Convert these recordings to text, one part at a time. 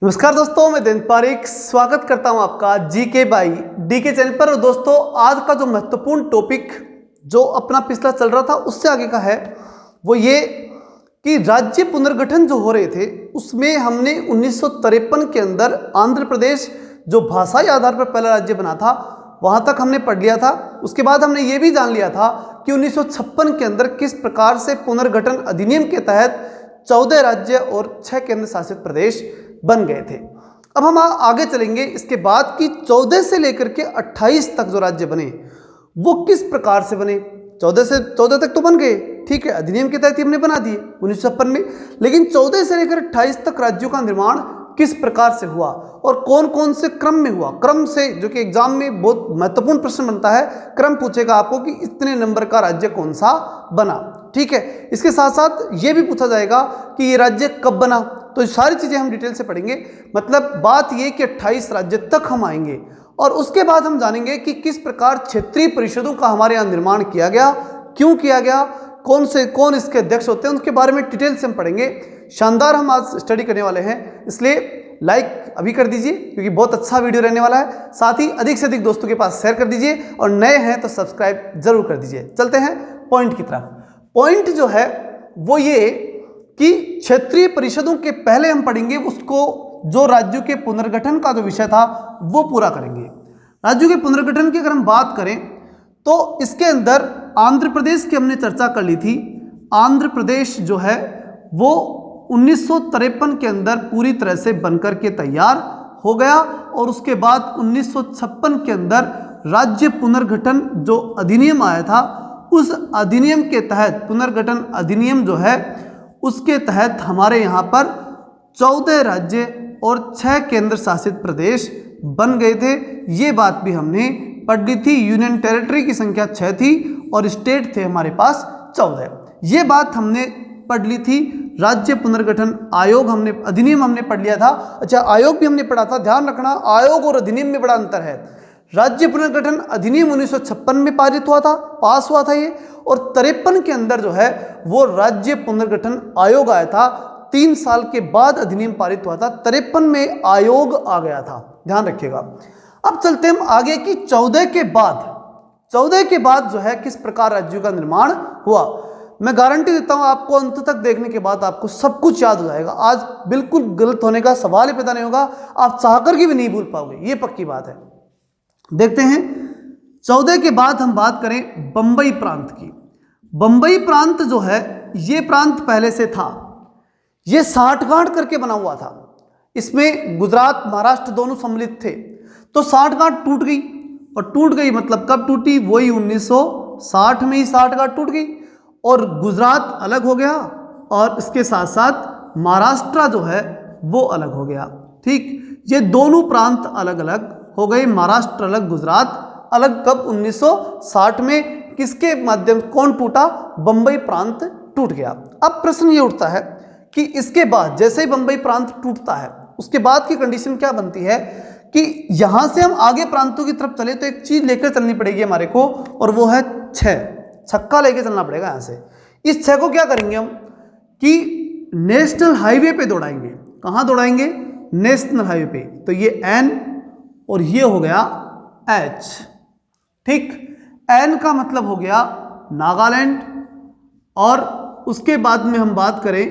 नमस्कार दोस्तों, मैं दिन पारिक स्वागत करता हूं आपका जीके बाई डीके चैनल पर। और दोस्तों, आज का जो महत्वपूर्ण टॉपिक जो अपना पिछला चल रहा था उससे आगे का है वो ये कि राज्य पुनर्गठन जो हो रहे थे उसमें हमने 1953 के अंदर आंध्र प्रदेश जो भाषाई आधार पर पहला राज्य बना था वहां तक हमने पढ़ लिया था। उसके बाद हमने ये भी जान लिया था कि 1956 के अंदर किस प्रकार से पुनर्गठन अधिनियम के तहत 14 राज्य और 6 केंद्र शासित प्रदेश बन गए थे। अब हम आगे चलेंगे इसके बाद कि 14 से लेकर के 28 तक जो राज्य बने वो किस प्रकार से बने। 14 तक तो बन गए, ठीक है, अधिनियम के तहत ही हमने बना दिए 1956 में, लेकिन 14 से लेकर 28 तक राज्यों का निर्माण किस प्रकार से हुआ और कौन कौन से क्रम में हुआ। क्रम से, जो कि एग्जाम में बहुत महत्वपूर्ण प्रश्न बनता है, क्रम पूछेगा आपको कि इतने नंबर का राज्य कौन सा बना, ठीक है। इसके साथ साथ ये भी पूछा जाएगा कि ये राज्य कब बना, तो सारी चीजें हम डिटेल से पढ़ेंगे। मतलब बात ये कि 28 राज्य तक हम आएंगे और उसके बाद हम जानेंगे कि किस प्रकार क्षेत्रीय परिषदों का हमारे यहाँ निर्माण किया गया, क्यों किया गया, कौन इसके अध्यक्ष होते हैं, उनके बारे में डिटेल से हम पढ़ेंगे। शानदार हम आज स्टडी करने वाले हैं, इसलिए लाइक अभी कर दीजिए क्योंकि बहुत अच्छा वीडियो रहने वाला है। साथ ही अधिक से अधिक दोस्तों के पास शेयर कर दीजिए और नए हैं तो सब्सक्राइब जरूर कर दीजिए। चलते हैं पॉइंट की तरफ। पॉइंट जो है वो ये कि क्षेत्रीय परिषदों के पहले हम पढ़ेंगे उसको, जो राज्यों के पुनर्गठन का जो विषय था वो पूरा करेंगे। राज्यों के पुनर्गठन की अगर हम बात करें तो इसके अंदर आंध्र प्रदेश की हमने चर्चा कर ली थी। आंध्र प्रदेश जो है वो 1953 के अंदर पूरी तरह से बनकर के तैयार हो गया और उसके बाद 1956 के अंदर राज्य पुनर्गठन जो अधिनियम आया था उस अधिनियम के तहत, पुनर्गठन अधिनियम जो है उसके तहत हमारे यहाँ पर 14 राज्य और 6 केंद्र शासित प्रदेश बन गए थे। ये बात भी हमने पढ़ ली थी। यूनियन टेरिटरी की संख्या 6 थी और स्टेट थे हमारे पास 14। ये बात हमने पढ़ ली थी। राज्य पुनर्गठन आयोग हमने, अधिनियम हमने पढ़ लिया था। अच्छा, आयोग भी हमने पढ़ा था। ध्यान रखना, आयोग और अधिनियम में बड़ा अंतर है। राज्य पुनर्गठन अधिनियम 1956 में पारित हुआ था, पास हुआ था ये, और 53 के अंदर जो है वो राज्य पुनर्गठन आयोग आया था। 3 साल के बाद अधिनियम पारित हुआ था, 53 में आयोग आ गया था, ध्यान रखिएगा। अब चलते हम आगे कि 14 के बाद जो है किस प्रकार राज्यों का निर्माण हुआ। मैं गारंटी देता हूं आपको अंत तक देखने के बाद आपको सब कुछ याद हो जाएगा। आज बिल्कुल गलत होने का सवाल ही पैदा नहीं होगा, आप चाहकर के भी नहीं भूल पाओगे, ये पक्की बात है। देखते हैं 14 के बाद हम बात करें बंबई प्रांत की। बंबई प्रांत जो है ये प्रांत पहले से था, ये साठगांठ करके बना हुआ था। इसमें गुजरात महाराष्ट्र दोनों सम्मिलित थे। तो साठगांठ टूट गई, और टूट गई मतलब कब टूटी, वही 1960 में ही साठगांठ टूट गई और गुजरात अलग हो गया और इसके साथ साथ महाराष्ट्र जो है वो अलग हो गया, ठीक। ये दोनों प्रांत अलग अलग हो गए, महाराष्ट्र अलग, गुजरात अलग। कब? 1960 में। किसके माध्यम, कौन टूटा? बंबई प्रांत टूट गया। अब प्रश्न ये उठता है कि इसके बाद जैसे ही बंबई प्रांत टूटता है उसके बाद की कंडीशन क्या बनती है कि यहां से हम आगे प्रांतों की तरफ चले तो एक चीज लेकर चलनी पड़ेगी हमारे को, और वो है 6 छक्का लेके चलना पड़ेगा यहां से। इस 6 को क्या करेंगे हम कि नेशनल हाईवे पे दौड़ाएंगे। कहां दौड़ाएंगे? नेशनल हाईवे पे। तो ये N और ये हो गया H, ठीक। N का मतलब हो गया नागालैंड, और उसके बाद में हम बात करें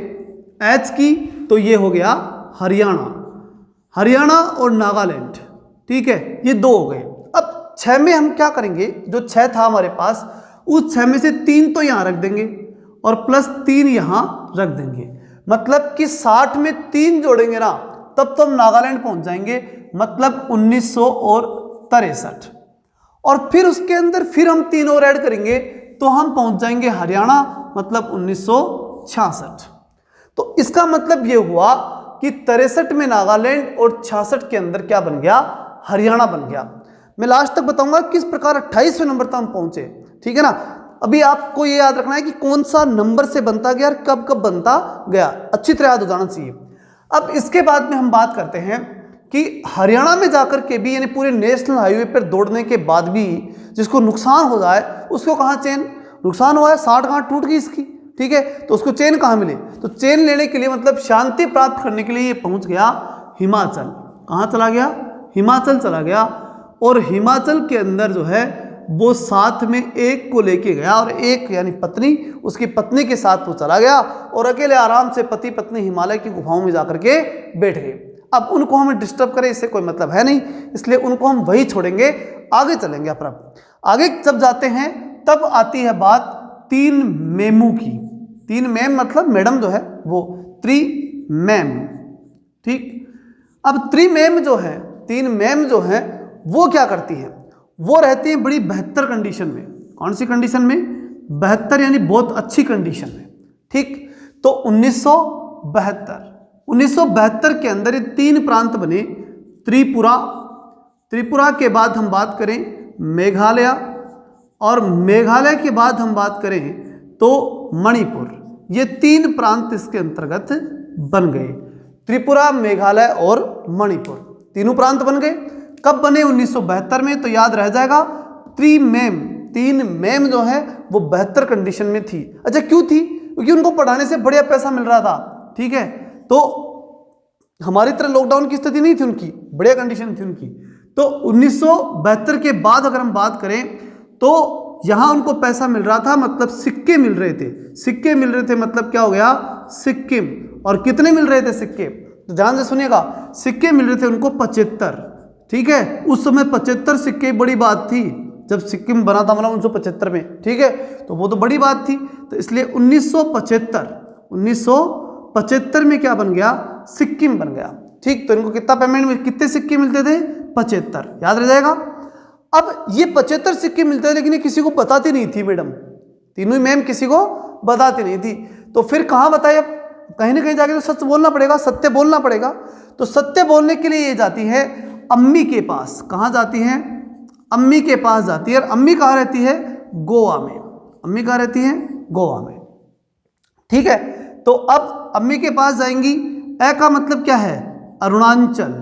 H की तो ये हो गया हरियाणा और नागालैंड, ठीक है, ये 2 हो गए। अब 6 में हम क्या करेंगे, जो 6 था हमारे पास उस 6 में से 3 तो यहां रख देंगे और +3 यहां रख देंगे। मतलब कि 60 में 3 जोड़ेंगे ना तब तो हम नागालैंड पहुंच जाएंगे, मतलब 1963। और फिर उसके अंदर फिर हम 3 और ऐड करेंगे तो हम पहुंच जाएंगे हरियाणा, मतलब 1966। तो इसका मतलब यह हुआ कि 63 में नागालैंड और 66 के अंदर क्या बन गया? हरियाणा बन गया। मैं लास्ट तक बताऊंगा किस प्रकार 28वें नंबर तक हम पहुंचे, ठीक है ना। अभी आपको ये याद रखना है कि कौन सा नंबर से बनता गया और कब कब बनता गया, अच्छी तरह याद हो जाना चाहिए। अब इसके बाद में हम बात करते हैं कि हरियाणा में जाकर के भी, यानी पूरे नेशनल हाईवे पर दौड़ने के बाद भी जिसको नुकसान हो जाए उसको कहाँ चेन नुकसान हुआ है, 60 टूट गई इसकी, ठीक है, तो उसको चेन कहाँ मिले? तो चेन लेने के लिए, मतलब शांति प्राप्त करने के लिए ये पहुंच गया हिमाचल। कहाँ चला गया? हिमाचल चला गया। और हिमाचल के अंदर जो है वो साथ में एक को लेके गया, और एक यानी पत्नी, उसकी पत्नी के साथ वो चला गया और अकेले आराम से पति पत्नी हिमालय की गुफाओं में जाकर के बैठ गए। अब उनको हमें डिस्टर्ब करें इससे कोई मतलब है नहीं, इसलिए उनको हम वही छोड़ेंगे, आगे चलेंगे। अब आगे जब जाते हैं तब आती है बात 3 मेमू की। 3 मेम मतलब मैडम जो है वो 3 मेम, ठीक। अब 3 मेम जो है, 3 मेम जो है वो क्या करती है? वो रहती है बड़ी बेहतर कंडीशन में। कौन सी कंडीशन में? बेहतर यानी बहुत अच्छी कंडीशन में, ठीक। तो 1972 के अंदर ये 3 प्रांत बने। त्रिपुरा के बाद हम बात करें मेघालय, और मेघालय के बाद हम बात करें तो मणिपुर। ये 3 प्रांत इसके अंतर्गत बन गए। त्रिपुरा, मेघालय और मणिपुर तीनों प्रांत बन गए। कब बने? 1972 में। तो याद रह जाएगा 3 मेम जो है वो बेहतर कंडीशन में थी। अच्छा, क्यों थी? क्योंकि उनको पढ़ाने से बढ़िया पैसा मिल रहा था, ठीक है। तो हमारी तरह लॉकडाउन की स्थिति नहीं थी उनकी, बढ़िया कंडीशन थी उनकी। तो 1972 के बाद अगर हम बात करें तो यहां उनको पैसा मिल रहा था, मतलब सिक्के मिल रहे थे। सिक्के मिल रहे थे मतलब क्या हो गया? सिक्किम। और कितने मिल रहे थे सिक्के? तो ध्यान से सुनिएगा, सिक्के मिल रहे थे उनको 75, ठीक है। उस समय 75 सिक्के बड़ी बात थी, जब सिक्किम बना था मतलब 1975 में, ठीक है। तो वो तो बड़ी बात थी। तो इसलिए 1975 में क्या बन गया? सिक्किम बन गया, ठीक। तो इनको कितना पेमेंट में, कितने सिक्के मिलते थे? 75, याद रह जाएगा। अब ये 75 सिक्के मिलते हैं, लेकिन ये किसी को बताती नहीं थी मैडम, तीनों ही मैम किसी को बताती नहीं थी। तो फिर कहाँ बताए? अब कहीं ना कहीं जाके तो सच बोलना पड़ेगा, सत्य बोलना पड़ेगा। तो सत्य बोलने के लिए ये जाती है अम्मी के पास। कहाँ जाती है? अम्मी के पास जाती है। और अम्मी कहाँ रहती है? गोवा में। अम्मी कहाँ रहती है? गोवा में, ठीक है। तो अब अम्मी के पास जाएंगी। ए का मतलब क्या है? अरुणाचल,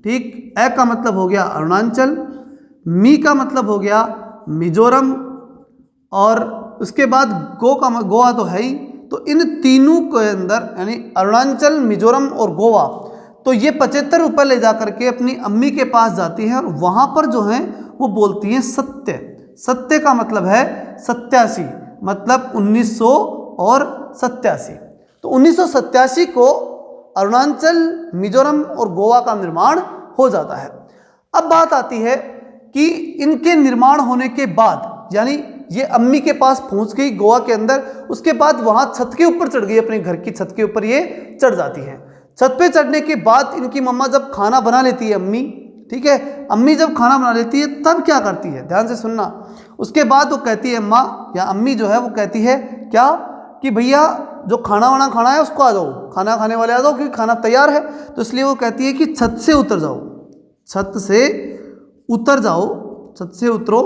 ठीक। ए का मतलब हो गया अरुणाचल, मी का मतलब हो गया मिजोरम, और उसके बाद गोवा तो है ही। तो इन तीनों के अंदर यानी अरुणाचल, मिजोरम और गोवा, तो ये 75 रुपये ले जा करके अपनी अम्मी के पास जाती हैं, और वहाँ पर जो है वो बोलती हैं सत्य। सत्य का मतलब है 87, मतलब 1987। तो 1987 को अरुणाचल, मिजोरम और गोवा का निर्माण हो जाता है। अब बात आती है कि इनके निर्माण होने के बाद, यानी ये अम्मी के पास पहुंच गई गोवा के अंदर, उसके बाद वहां छत के ऊपर चढ़ गई, अपने घर की छत के ऊपर ये चढ़ जाती है। छत पे चढ़ने के बाद इनकी मम्मा जब खाना बना लेती है, अम्मी, ठीक है, अम्मी जब खाना बना लेती है तब क्या करती है? ध्यान से सुनना। उसके बाद वो कहती है, माँ या अम्मी जो है वो कहती है क्या? कि भैया जो खाना वाना खाना है उसको आ जाओ, खाना खाने वाले आ जाओ, क्योंकि खाना तैयार है। तो इसलिए वो कहती है कि छत से उतर जाओ, छत से उतर जाओ, छत से उतरो,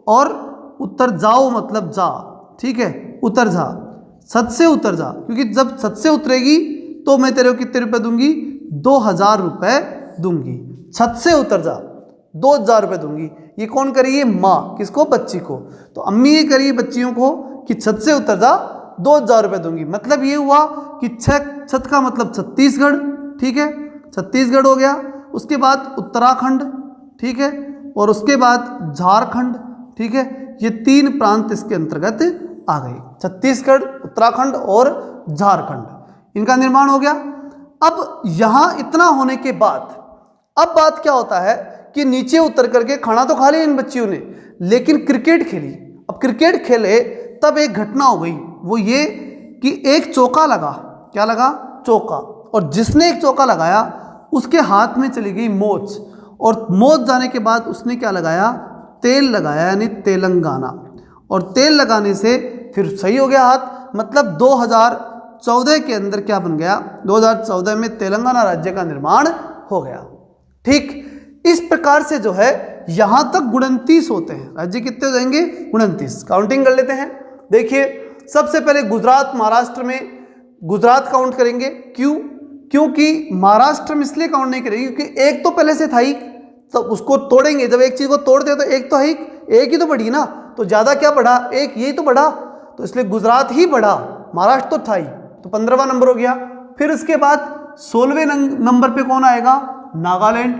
और उतर जाओ मतलब जा, ठीक है, उतर जा, छत से उतर जा, क्योंकि जब छत से उतरेगी तो मैं तेरे को कितने रुपए दूंगी? 2000 रुपये दूंगी। छत से उतर जा, 2000 रुपये दूंगी। ये कौन करेगी? माँ। किसको? बच्ची को। तो अम्मी ये करेगी बच्चियों को कि छत से उतर जा, 2000 रुपये दूंगी। मतलब ये हुआ कि छत का मतलब छत्तीसगढ़, ठीक है, छत्तीसगढ़ हो गया। उसके बाद उत्तराखंड, ठीक है, और उसके बाद झारखंड, ठीक है। ये 3 प्रांत इसके अंतर्गत आ गए, छत्तीसगढ़, उत्तराखंड और झारखंड। इनका निर्माण हो गया। अब यहां इतना होने के बाद अब बात क्या होता है कि नीचे उतर करके खाना तो खा लिया इन बच्चियों ने, लेकिन क्रिकेट खेली। अब क्रिकेट खेले तब एक घटना हो गई, वो ये कि एक चौका लगा। क्या लगा? चौका। और जिसने एक चौका लगाया उसके हाथ में चली गई मोच, और मोच जाने के बाद उसने क्या लगाया? तेल लगाया, यानी तेलंगाना। और तेल लगाने से फिर सही हो गया हाथ, मतलब 2014 के अंदर क्या बन गया? 2014 में तेलंगाना राज्य का निर्माण हो गया, ठीक। इस प्रकार से जो है यहां तक 29 होते हैं। राज्य कितने हो जाएंगे? 29। काउंटिंग कर लेते हैं। देखिए, सबसे पहले गुजरात, महाराष्ट्र में गुजरात काउंट करेंगे। क्यों? क्योंकि महाराष्ट्र में इसलिए काउंट नहीं करेंगे क्योंकि एक तो पहले से था ही, तो उसको तोड़ेंगे। जब एक चीज को तोड़ते हैं तो एक तो है ही, एक ही तो बढ़ी ना, तो ज्यादा क्या बढ़ा? एक, यही तो बढ़ा। तो इसलिए गुजरात ही बढ़ा, महाराष्ट्र तो था ही, तो 15वां नंबर हो गया। फिर उसके बाद 16वें नंबर पे कौन आएगा? नागालैंड।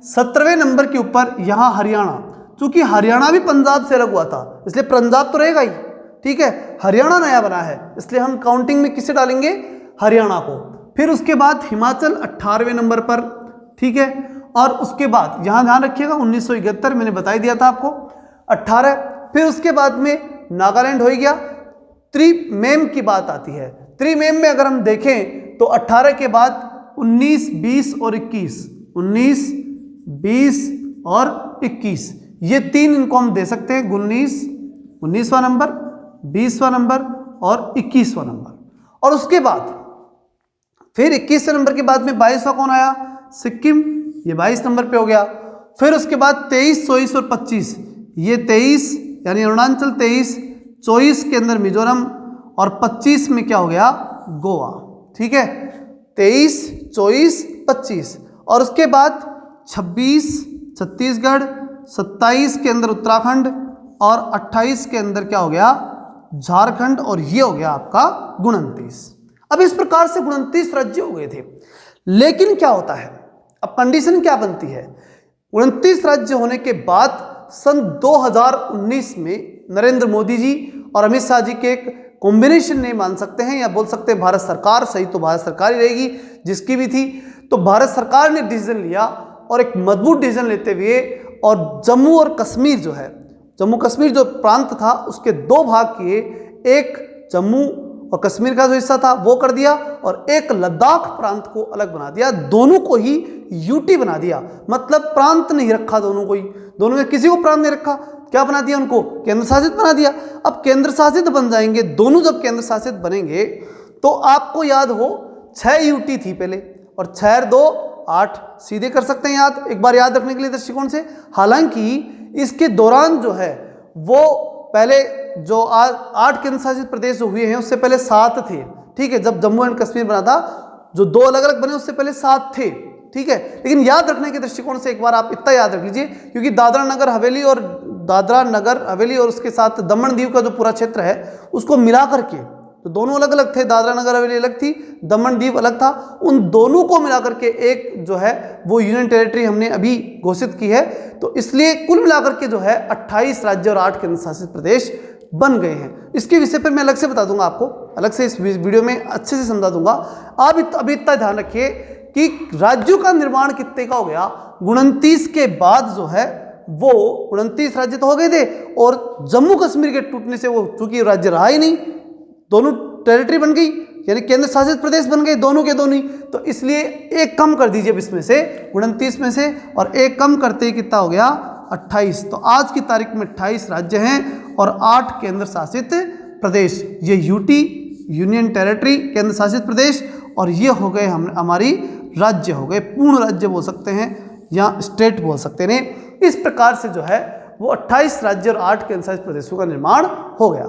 17वें नंबर के ऊपर यहाँ हरियाणा, क्योंकि हरियाणा भी पंजाब से अलग हुआ था इसलिए पंजाब तो रहेगा ही, ठीक है। हरियाणा नया बना है इसलिए हम काउंटिंग में किसे डालेंगे? हरियाणा को। फिर उसके बाद हिमाचल 18वें नंबर पर, ठीक है। और उसके बाद यहाँ ध्यान रखिएगा 1971 मैंने बता ही दिया था आपको 18। फिर उसके बाद में नागालैंड हो गया। त्रिमेम की बात आती है। त्रिमेम में अगर हम देखें तो 18 के बाद 19, 20 और 21, 19, 20 और 21 ये तीन इनको हम दे सकते हैं। 19वां नंबर, 20वां नंबर और 21वां नंबर। और उसके बाद फिर 21वें नंबर के बाद में 22वां कौन आया? सिक्किम, ये 22 नंबर पे हो गया। फिर उसके बाद 23, 24 और 25, ये 23 यानी अरुणाचल 23, 24 के अंदर मिजोरम और 25 में क्या हो गया? गोवा, ठीक है। 23, 24, 25 और उसके बाद 26 छत्तीसगढ़, 27 के अंदर उत्तराखंड और 28 के अंदर क्या हो गया? झारखंड। और ये हो गया आपका 29। अब इस प्रकार से 29 राज्य हो गए थे। लेकिन क्या होता है, अब कंडीशन क्या बनती है? 29 राज्य होने के बाद सन 2019 में नरेंद्र मोदी जी और अमित शाह जी के एक कॉम्बिनेशन नहीं मान सकते हैं या बोल सकते हैं भारत सरकार, सही तो भारत सरकार ही रहेगी जिसकी भी थी। तो भारत सरकार ने डिसीजन लिया और एक मजबूत डिसीजन लेते हुए और जम्मू और कश्मीर जो है, जम्मू कश्मीर जो प्रांत था उसके दो भाग किए। एक जम्मू और कश्मीर का जो हिस्सा था वो कर दिया और एक लद्दाख प्रांत को अलग बना दिया। दोनों को ही यूटी बना दिया, मतलब प्रांत नहीं रखा दोनों को ही, दोनों में किसी को प्रांत नहीं रखा। क्या बना दिया? उनको केंद्र शासित बना दिया। अब केंद्र शासित बन जाएंगे दोनों, जब केंद्र शासित बनेंगे तो आपको याद हो 6 यूटी थी पहले और 6 और 2 8 सीधे कर सकते हैं याद, एक बार याद रखने के लिए दृष्टिकोण से। हालांकि इसके दौरान जो है वो पहले जो 8 केंद्र शासित प्रदेश जो हुए हैं उससे पहले 7 थे, ठीक है। जब जम्मू एंड कश्मीर बना था जो 2 अलग अलग बने उससे पहले 7 थे, ठीक है। लेकिन याद रखने के दृष्टिकोण से एक बार आप इतना याद रख लीजिए, क्योंकि दादरा नगर हवेली और उसके साथ दमन दीव का जो पूरा क्षेत्र है उसको मिला करके, तो दोनों अलग अलग थे, दादरा नगर हवेली अलग थी, दमन दीव अलग था, उन दोनों को मिला करके एक जो है वो यूनियन टेरिटरी हमने अभी घोषित की है। तो इसलिए कुल मिलाकर के जो है 28 राज्य और 8 केंद्र शासित प्रदेश बन गए हैं। इसके विषय पर मैं अलग से बता दूंगा आपको, अलग से इस वीडियो में अच्छे से समझा दूंगा। आप अभी इतना ध्यान रखिए कि राज्यों का निर्माण कितने का हो गया? 29 के बाद जो है वो 29 राज्य तो हो गए थे और जम्मू कश्मीर के टूटने से वो चूंकि राज्य रहा ही नहीं, दोनों टेरिटरी बन गई यानी केंद्र शासित प्रदेश बन गए दोनों के दोनों ही। तो इसलिए एक कम कर दीजिए इसमें से 29 में से, और एक कम करते ही कितना हो गया? 28। तो आज की तारीख में 28 राज्य हैं और 8 केंद्र शासित प्रदेश। ये यूटी यूनियन टेरिटरी केंद्र शासित प्रदेश, और ये हो गए हमारी राज्य हो गए, पूर्ण राज्य बोल सकते हैं या स्टेट बोल सकते हैं। इस प्रकार से जो है वो 28 राज्य और 8 केंद्र शासित प्रदेशों का निर्माण हो गया।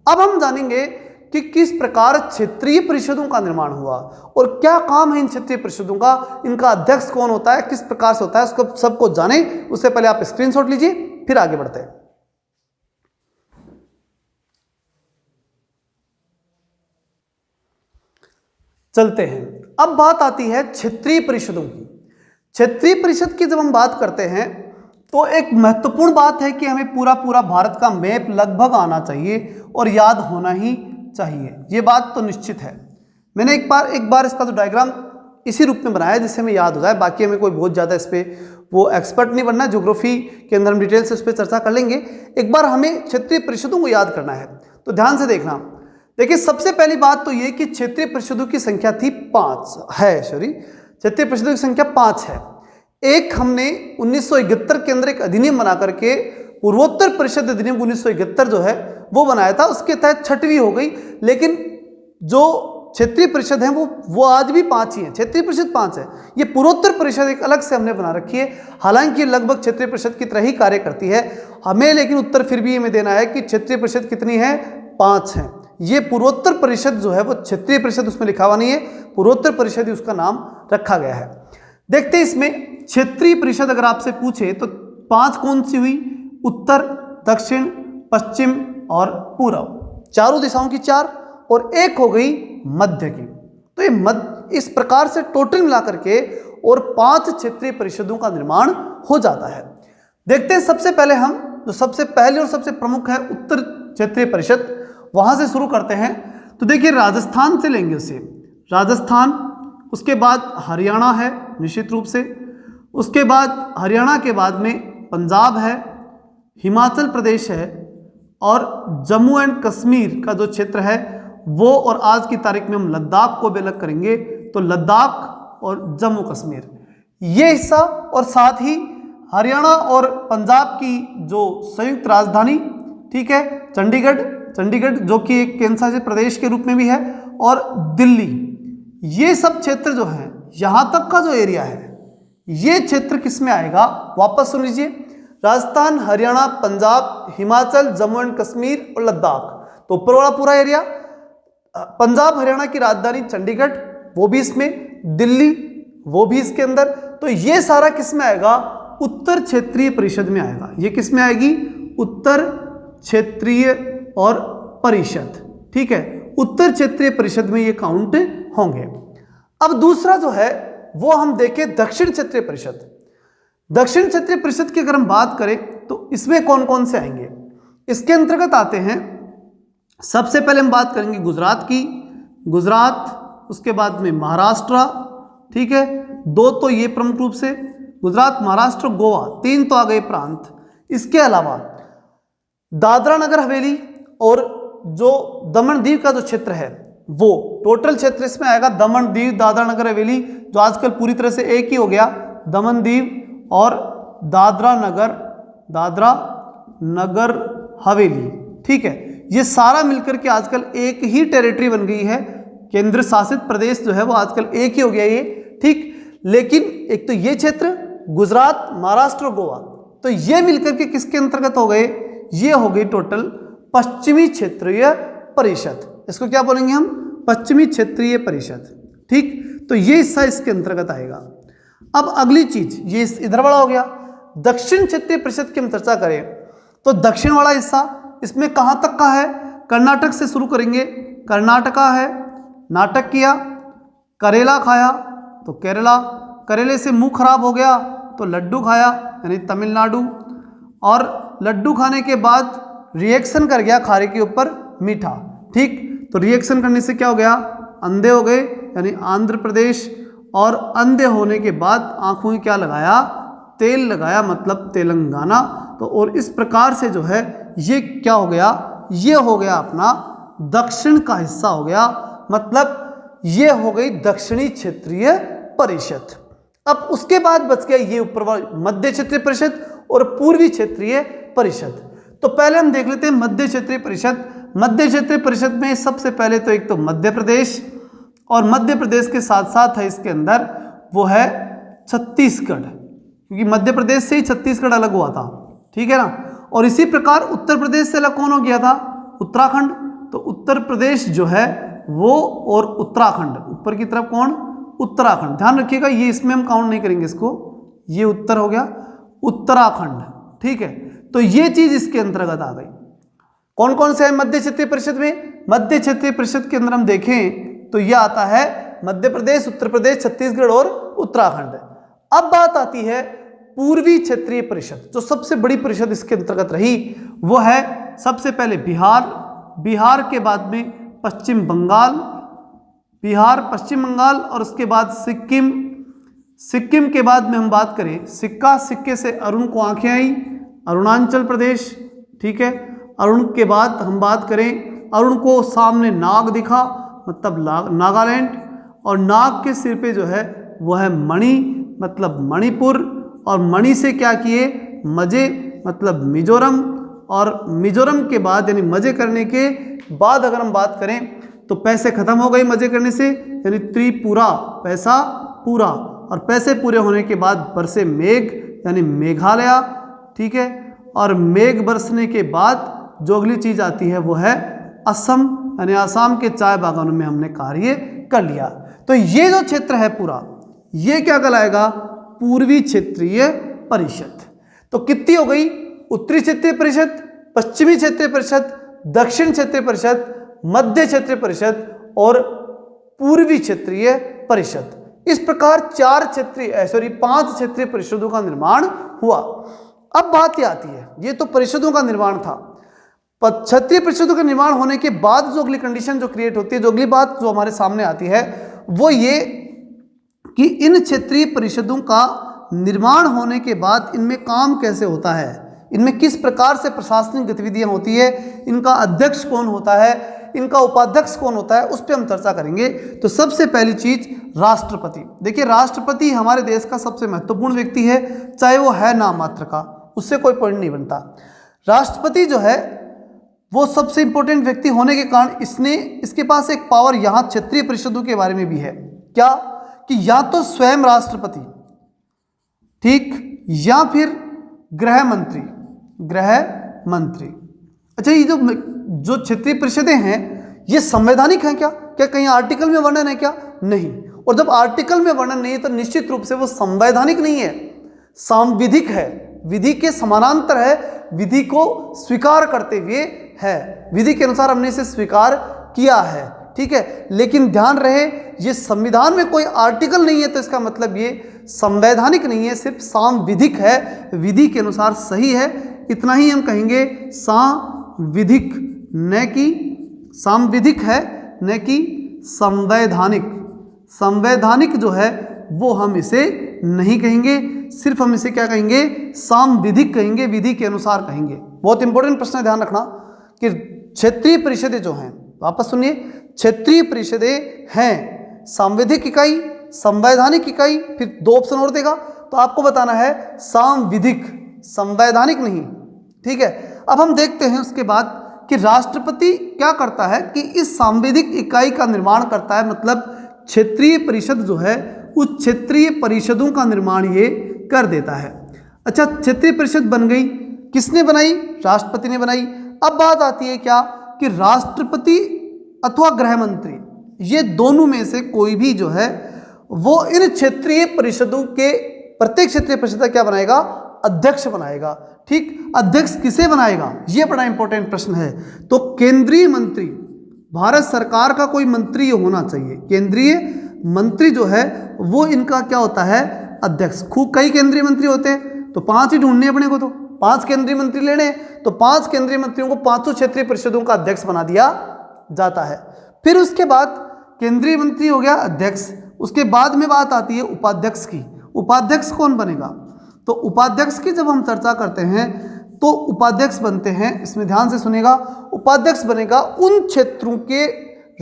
अब हम जानेंगे कि किस प्रकार क्षेत्रीय परिषदों का निर्माण हुआ और क्या काम है इन क्षेत्रीय परिषदों का, इनका अध्यक्ष कौन होता है, किस प्रकार से होता है, उसको सबको जाने। उससे पहले आप स्क्रीनशॉट लीजिए, फिर आगे बढ़ते हैं। चलते हैं। अब बात आती है क्षेत्रीय परिषदों की। क्षेत्रीय परिषद की जब हम बात करते हैं तो एक महत्वपूर्ण बात है कि हमें पूरा भारत का मैप लगभग आना चाहिए और याद होना ही चाहिए, ये बात तो निश्चित है। मैंने एक बार इसका तो डायग्राम इसी रूप में बनाया जिससे हमें याद हो जाए। बाकी हमें कोई बहुत ज़्यादा इस पर वो एक्सपर्ट नहीं बनना, ज्योग्राफी के अंदर हम डिटेल से उस पर चर्चा कर लेंगे। एक बार हमें क्षेत्रीय परिषदों को याद करना है तो ध्यान से देखना। देखिए सबसे पहली बात तो ये कि क्षेत्रीय परिषदों की संख्या थी 5 है, क्षेत्रीय परिषदों की संख्या 5 है। एक हमने 1971 के अंदर एक अधिनियम बना करके पूर्वोत्तर परिषद अधिनियम 1971 जो है वो बनाया था, उसके तहत 6वीं हो गई। लेकिन जो क्षेत्रीय परिषद है वो आज भी 5 ही है, क्षेत्रीय परिषद 5 है। ये पूर्वोत्तर परिषद एक अलग से हमने बना रखी है, हालांकि लगभग क्षेत्रीय परिषद की तरह ही कार्य करती है हमें, लेकिन उत्तर फिर भी हमें देना है कि क्षेत्रीय परिषद कितनी है? 5 है। ये पूर्वोत्तर परिषद जो है वो क्षेत्रीय परिषद उसमें लिखा हुआ नहीं है, पूर्वोत्तर परिषद ही उसका नाम रखा गया है। देखते हैं इसमें क्षेत्रीय परिषद अगर आपसे पूछे तो 5 कौन सी हुई? उत्तर, दक्षिण, पश्चिम और पूर्व, चारों दिशाओं की 4, और एक हो गई मध्य की। तो ये इस प्रकार से टोटल मिला करके और 5 क्षेत्रीय परिषदों का निर्माण हो जाता है। देखते हैं सबसे पहले हम जो सबसे पहले और सबसे प्रमुख है उत्तर क्षेत्रीय परिषद, वहां से शुरू करते हैं। तो देखिए राजस्थान से लेंगे उसे, राजस्थान, उसके बाद हरियाणा है निश्चित रूप से, उसके बाद हरियाणा के बाद में पंजाब है, हिमाचल प्रदेश है और जम्मू एंड कश्मीर का जो क्षेत्र है वो, और आज की तारीख में हम लद्दाख को भी अलग करेंगे, तो लद्दाख और जम्मू कश्मीर ये हिस्सा, और साथ ही हरियाणा और पंजाब की जो संयुक्त राजधानी, ठीक है, चंडीगढ़ जो कि एक केंद्र शासित प्रदेश के रूप में भी है, और दिल्ली, ये सब क्षेत्र जो है, यहाँ तक का जो एरिया है ये क्षेत्र किस में आएगा, वापस सुन लीजिए, राजस्थान, हरियाणा, पंजाब, हिमाचल, जम्मू एंड कश्मीर और लद्दाख, तो ऊपर वाला पूरा एरिया, पंजाब हरियाणा की राजधानी चंडीगढ़ वो भी इसमें, दिल्ली वो भी इसके अंदर, तो ये सारा किस में आएगा, उत्तर क्षेत्रीय परिषद में आएगा। ये किस में आएगी, उत्तर क्षेत्रीय और परिषद, ठीक है, उत्तर क्षेत्रीय परिषद में ये काउंट होंगे। अब दूसरा जो है वो हम देखें दक्षिण क्षेत्रीय परिषद। दक्षिण क्षेत्रीय परिषद की अगर हम बात करें तो इसमें कौन कौन से आएंगे, इसके अंतर्गत आते हैं, सबसे पहले हम बात करेंगे गुजरात की, गुजरात, उसके बाद में महाराष्ट्र, ठीक है, 2 तो ये प्रमुख रूप से गुजरात, महाराष्ट्र, गोवा, 3 तो आ गए प्रांत। इसके अलावा दादरा नगर हवेली और जो दमन दीव का जो क्षेत्र है वो टोटल क्षेत्र इसमें आएगा, दमन दीव, दादरा नगर हवेली, जो आजकल पूरी तरह से एक ही हो गया, दमन दीव और दादरा नगर हवेली, ठीक है, ये सारा मिलकर के आजकल एक ही टेरिटरी बन गई है, केंद्र शासित प्रदेश जो है वो आजकल एक ही हो गया ये, ठीक। लेकिन एक तो ये क्षेत्र गुजरात, महाराष्ट्र, गोवा, तो ये मिलकर के किसके अंतर्गत हो गए, ये हो गई टोटल पश्चिमी क्षेत्रीय परिषद। इसको क्या बोलेंगे हम, पश्चिमी क्षेत्रीय परिषद, ठीक। तो ये हिस्सा इसके अंतर्गत आएगा। अब अगली चीज, ये इधर वाला हो गया, दक्षिण क्षेत्रीय परिषद की हम चर्चा करें तो दक्षिण वाला हिस्सा इसमें कहां तक का है, कर्नाटक से शुरू करेंगे, कर्नाटका है, नाटक किया, करेला खाया तो केरला, करेले से मुंह खराब हो गया तो लड्डू खाया यानी तमिलनाडु, और लड्डू खाने के बाद रिएक्शन कर गया खारे के ऊपर मीठा, ठीक, तो रिएक्शन करने से क्या हो गया, अंधे हो गए यानी आंध्र प्रदेश, और अंधे होने के बाद आंखों में क्या लगाया, तेल लगाया, मतलब तेलंगाना। तो और इस प्रकार से जो है ये क्या हो गया, ये हो गया अपना दक्षिण का हिस्सा हो गया, मतलब ये हो गई दक्षिणी क्षेत्रीय परिषद। अब उसके बाद बच गया ये ऊपर मध्य क्षेत्रीय परिषद और पूर्वी क्षेत्रीय परिषद। तो पहले हम देख लेते हैं मध्य क्षेत्रीय परिषद। मध्य क्षेत्रीय परिषद में सबसे पहले तो एक तो मध्य प्रदेश, और मध्य प्रदेश के साथ साथ है इसके अंदर वो है छत्तीसगढ़, क्योंकि मध्य प्रदेश से ही छत्तीसगढ़ अलग हुआ था, ठीक है ना। और इसी प्रकार उत्तर प्रदेश से अलग कौन हो गया था, उत्तराखंड। तो उत्तर प्रदेश जो है वो और उत्तराखंड, ऊपर की तरफ कौन, उत्तराखंड, ध्यान रखिएगा ये इसमें हम काउंट नहीं करेंगे इसको, ये उत्तर हो गया उत्तराखंड, ठीक है। तो ये चीज इसके अंतर्गत आ गई। कौन कौन से है मध्य क्षेत्रीय परिषद में, मध्य क्षेत्रीय परिषद के अंदर हम देखें तो यह आता है मध्य प्रदेश, उत्तर प्रदेश, छत्तीसगढ़ और उत्तराखंड। अब बात आती है पूर्वी क्षेत्रीय परिषद, जो सबसे बड़ी परिषद इसके अंतर्गत रही वो है सबसे पहले बिहार, बिहार के बाद में पश्चिम बंगाल, बिहार, पश्चिम बंगाल, और उसके बाद सिक्किम, सिक्किम के बाद में हम बात करें सिक्का, सिक्के से अरुण को आंखें आई, अरुणाचल प्रदेश, ठीक है। अरुण के बाद हम बात करें, अरुण को सामने नाग दिखा, मतलब नागालैंड, और नाग के सिर पे जो है वो है मणि, मतलब मणिपुर, और मणि से क्या किए मजे, मतलब मिजोरम, और मिजोरम के बाद यानी मजे करने के बाद अगर हम बात करें तो पैसे खत्म हो गए मजे करने से, यानी त्रिपुरा, पैसा पूरा, और पैसे पूरे होने के बाद बरसे मेघ यानी मेघालय, ठीक है। और मेघ बरसने के बाद जो अगली चीज आती है वो है असम, यानी आसाम के चाय बागानों में हमने कार्य कर लिया। तो ये जो क्षेत्र है पूरा ये क्या कहलाएगा, पूर्वी क्षेत्रीय परिषद। तो कितनी हो गई, उत्तरी क्षेत्रीय परिषद, पश्चिमी क्षेत्रीय परिषद, दक्षिण क्षेत्रीय परिषद, मध्य क्षेत्रीय परिषद और पूर्वी क्षेत्रीय परिषद। इस प्रकार 5 क्षेत्रीय परिषदों का निर्माण हुआ। अब बात ये आती है, ये तो परिषदों का निर्माण था। क्षेत्रीय परिषदों का निर्माण होने के बाद जो अगली कंडीशन जो क्रिएट होती है, जो अगली बात जो हमारे सामने आती है, वो ये कि इन क्षेत्रीय परिषदों का निर्माण होने के बाद इनमें काम कैसे होता है, इनमें किस प्रकार से प्रशासनिक गतिविधियां होती है, इनका अध्यक्ष कौन होता है, इनका उपाध्यक्ष कौन होता है, उस पर हम चर्चा करेंगे। तो सबसे पहली चीज राष्ट्रपति। देखिए, राष्ट्रपति हमारे देश का सबसे महत्वपूर्ण व्यक्ति है, चाहे वो है नाम मात्र का, उससे कोई पॉइंट नहीं बनता। राष्ट्रपति जो है वो सबसे इंपॉर्टेंट व्यक्ति होने के कारण इसके पास एक पावर यहाँ क्षेत्रीय परिषदों के बारे में भी है, क्या कि या तो स्वयं राष्ट्रपति, ठीक, या फिर गृह मंत्री। अच्छा, ये जो क्षेत्रीय परिषदें हैं ये संवैधानिक हैं क्या कहीं आर्टिकल में वर्णन है क्या? नहीं। और जब आर्टिकल में वर्णन नहीं है तो निश्चित रूप से वो संवैधानिक नहीं है, सांविधिक है, विधि के समानांतर है, विधि को स्वीकार करते हुए है, विधि के अनुसार हमने इसे स्वीकार किया है, ठीक है। लेकिन ध्यान रहे, ये संविधान में कोई आर्टिकल नहीं है तो इसका मतलब ये संवैधानिक नहीं है, सिर्फ सांविधिक है, विधि के अनुसार सही है, इतना ही हम कहेंगे। सांविधिक है न कि संवैधानिक। संवैधानिक जो है वो हम इसे नहीं कहेंगे, सिर्फ हम इसे क्या कहेंगे, सांविधिक कहेंगे, विधि के अनुसार कहेंगे। बहुत इंपॉर्टेंट प्रश्न है, ध्यान रखना कि क्षेत्रीय परिषदें जो हैं, वापस सुनिए, क्षेत्रीय परिषदें हैं सांविधिक इकाई, संवैधानिक इकाई, फिर 2 ऑप्शन और देगा तो आपको बताना है सांविधिक, संवैधानिक नहीं, ठीक है। अब हम देखते हैं उसके बाद कि राष्ट्रपति क्या करता है कि इस सांविधिक इकाई का निर्माण करता है, मतलब क्षेत्रीय परिषद जो है उस क्षेत्रीय परिषदों का निर्माण ये कर देता है। अच्छा, क्षेत्रीय परिषद बन गई, किसने बनाई? राष्ट्रपति ने बनाई। अब बात आती है क्या कि राष्ट्रपति अथवा गृह मंत्री, ये दोनों में से कोई भी जो है वो इन क्षेत्रीय परिषदों के प्रत्येक क्षेत्रीय परिषद का क्या बनाएगा? अध्यक्ष बनाएगा, ठीक। अध्यक्ष किसे बनाएगा, ये बड़ा इंपॉर्टेंट प्रश्न है। तो केंद्रीय मंत्री, भारत सरकार का कोई मंत्री होना चाहिए, केंद्रीय मंत्री जो है वो इनका क्या होता है? अध्यक्ष। खूब कई केंद्रीय मंत्री होते हैं तो 5 ही ढूंढने अपने को, तो 5 केंद्रीय मंत्री लेने, तो 5 केंद्रीय मंत्रियों को 5 क्षेत्रीय परिषदों का अध्यक्ष बना दिया जाता है। फिर उसके बाद केंद्रीय मंत्री हो गया अध्यक्ष, उसके बाद में बात आती है उपाध्यक्ष की। उपाध्यक्ष कौन बनेगा? तो उपाध्यक्ष की जब हम चर्चा करते हैं तो उपाध्यक्ष बनते हैं, इसमें ध्यान से सुनेगा, उपाध्यक्ष बनेगा उन क्षेत्रों के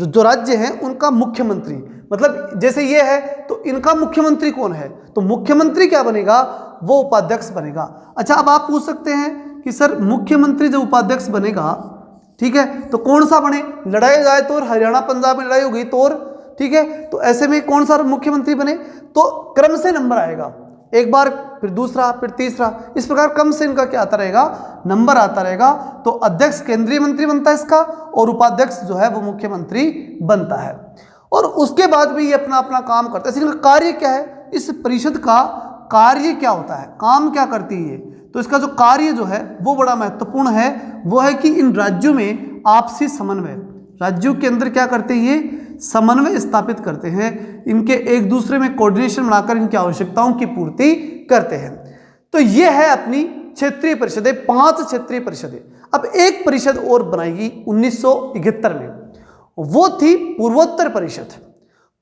जो राज्य हैं उनका मुख्यमंत्री। मतलब जैसे ये है तो इनका मुख्यमंत्री कौन है, तो मुख्यमंत्री क्या बनेगा? वो उपाध्यक्ष बनेगा। अच्छा, अब आप पूछ सकते हैं कि सर मुख्यमंत्री जब उपाध्यक्ष बनेगा, ठीक है, तो कौन सा बने? लड़ाई जाए तो हरियाणा पंजाब में लड़ाई हो गई तो, ठीक है, तो ऐसे में कौन सा मुख्यमंत्री बने? तो क्रम से नंबर आएगा, एक बार फिर दूसरा फिर तीसरा, इस प्रकार क्रम से इनका क्या आता रहेगा? नंबर आता रहेगा। तो अध्यक्ष केंद्रीय मंत्री बनता है इसका, और उपाध्यक्ष जो है वो मुख्यमंत्री बनता है। और उसके बाद भी ये अपना अपना काम करता है। इनका कार्य क्या है? इस परिषद का कार्य क्या होता है, काम क्या करती है? तो इसका जो कार्य जो है वो बड़ा महत्वपूर्ण है, वो है कि इन राज्यों में आपसी समन्वय, राज्यों के अंदर क्या करते हैं? ये समन्वय स्थापित करते हैं, इनके एक दूसरे में कोऑर्डिनेशन बनाकर इनकी आवश्यकताओं की पूर्ति करते हैं। तो ये है अपनी क्षेत्रीय परिषदें, 5 क्षेत्रीय परिषदें। अब एक परिषद और बनाएगी 1971 में, वो थी पूर्वोत्तर परिषद।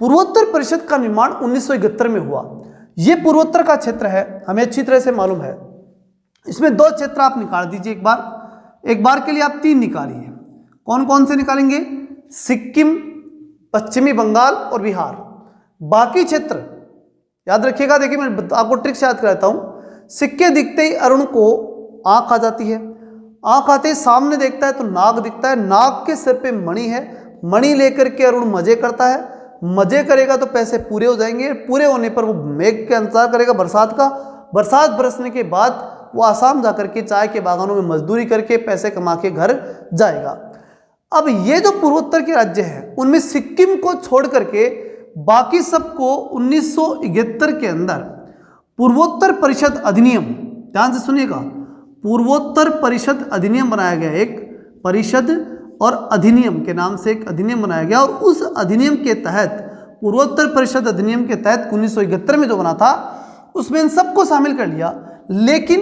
पूर्वोत्तर परिषद का निर्माण 1971 में हुआ। ये पूर्वोत्तर का क्षेत्र है, हमें अच्छी तरह से मालूम है। इसमें 2 क्षेत्र आप निकाल दीजिए, एक बार के लिए आप 3 निकालिए। कौन कौन से निकालेंगे? सिक्किम, पश्चिमी बंगाल और बिहार। बाकी क्षेत्र याद रखिएगा, देखिए मैं आपको ट्रिक से याद कराता हूं। सिक्के दिखते ही अरुण को आंख आ जाती है, आंख आते ही सामने देखता है तो नाग दिखता है, नाग के सिर पे मणि है, मणि लेकर के अरुण मजे करता है, मजे करेगा तो पैसे पूरे हो जाएंगे, पूरे होने पर वो मेघ के इंतजार करेगा बरसात का, बरसात बरसने के बाद वो आसाम जाकर के चाय के बागानों में मजदूरी करके पैसे कमा के घर जाएगा। अब ये जो पूर्वोत्तर के राज्य हैं उनमें सिक्किम को छोड़ करके बाकी सबको 1971 के अंदर पूर्वोत्तर परिषद अधिनियम, ध्यान से सुनिएगा, पूर्वोत्तर परिषद अधिनियम बनाया गया। एक परिषद और अधिनियम के नाम से एक अधिनियम बनाया गया, और उस अधिनियम के तहत पूर्वोत्तर परिषद अधिनियम के तहत 1971 में जो बना था उसमें इन सबको शामिल कर लिया, लेकिन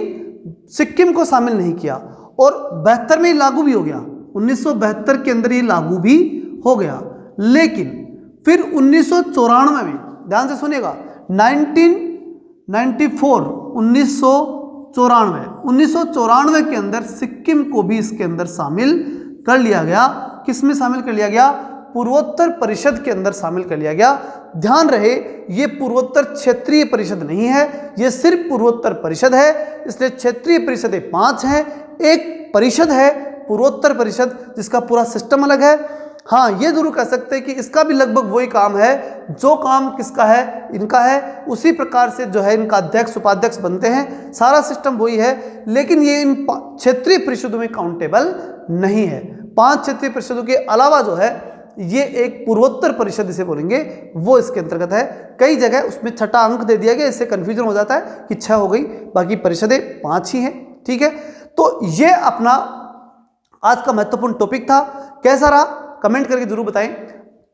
सिक्किम को शामिल नहीं किया और 72 में लागू भी हो गया। 1972 के अंदर ये लागू भी हो गया, लेकिन फिर 1994 में, ध्यान से सुनिएगा, 1994 के अंदर सिक्किम को भी इसके अंदर शामिल कर लिया गया। किस में शामिल कर लिया गया? पूर्वोत्तर परिषद के अंदर शामिल कर लिया गया। ध्यान रहे, ये पूर्वोत्तर क्षेत्रीय परिषद नहीं है, ये सिर्फ पूर्वोत्तर परिषद है। इसलिए क्षेत्रीय परिषदें 5 हैं, एक परिषद है पूर्वोत्तर परिषद जिसका पूरा सिस्टम अलग है। हाँ, ये जरूर कह सकते हैं कि इसका भी लगभग वही काम है जो काम किसका है, इनका है। उसी प्रकार से जो है इनका अध्यक्ष उपाध्यक्ष बनते हैं, सारा सिस्टम वही है, लेकिन ये इन क्षेत्रीय परिषदों में काउंटेबल नहीं है। 5 क्षेत्रीय परिषदों के अलावा जो है ये एक पूर्वोत्तर परिषद इसे बोलेंगे, वो इसके अंतर्गत है। कई जगह उसमें 6ठा अंक दे दिया गया, इससे कंफ्यूजन हो जाता है कि 6 हो गई, बाकी परिषदें 5 ही हैं। ठीक है, तो ये अपना आज का महत्वपूर्ण टॉपिक था। कैसा रहा कमेंट करके जरूर बताएं।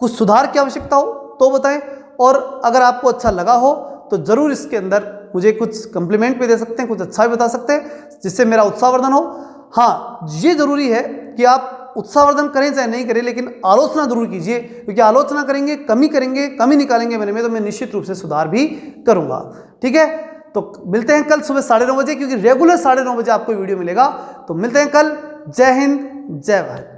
कुछ सुधार की आवश्यकता हो तो बताएं, और अगर आपको अच्छा लगा हो तो जरूर इसके अंदर मुझे कुछ कम्प्लीमेंट भी दे सकते हैं, कुछ अच्छा भी बता सकते हैं जिससे मेरा उत्साहवर्धन हो। हाँ, ये जरूरी है कि आप उत्साहवर्धन करें चाहे नहीं करें, लेकिन आलोचना जरूर कीजिए, क्योंकि आलोचना करेंगे, कमी निकालेंगे मेरे में, तो मैं निश्चित रूप से सुधार भी करूंगा। ठीक है, तो मिलते हैं कल सुबह 9:30 बजे, क्योंकि रेगुलर 9:30 बजे आपको वीडियो मिलेगा। तो मिलते हैं कल। जय हिंद, जय भारत।